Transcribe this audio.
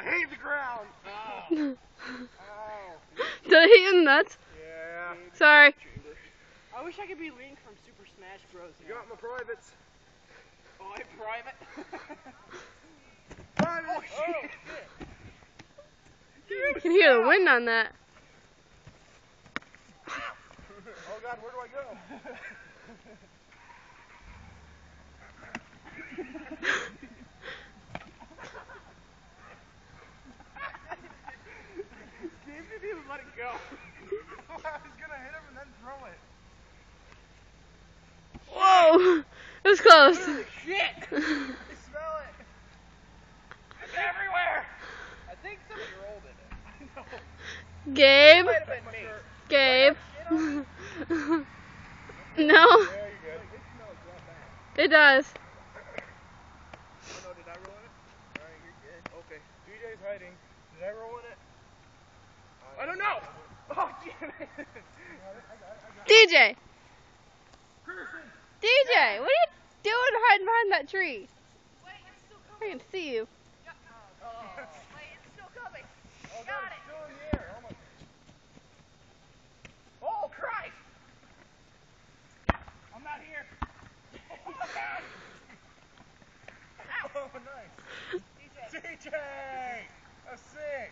I hate the ground. Oh. Oh. Did I hit you in the nuts? Yeah. Sorry. I wish I could be Link from Super Smash Bros. You got my privates. Oh, I'm private. Private. Oh shit. You can hear the wind on that. Oh God, where do I go? Steve didn't even let it go. I was gonna hit him and then throw it. Whoa! It was close. Shit! I smell it. It's everywhere! I think somebody rolled in it. Gabe? Might have been me. Gabe? No, Yeah, you're good. It smells that bad. it does. Oh no, did I roll in it? Alright, you're good. Okay. DJ's hiding. Did I roll in it? I don't know! Oh, damn it! DJ! DJ, what are you doing hiding behind that tree? Wait, it's still I coming. can see you. Wait, it's still coming. Oh God, Got it's it. still in the air. Almost. Oh, Christ! I'm not here. Oh, nice. DJ. DJ! That's sick.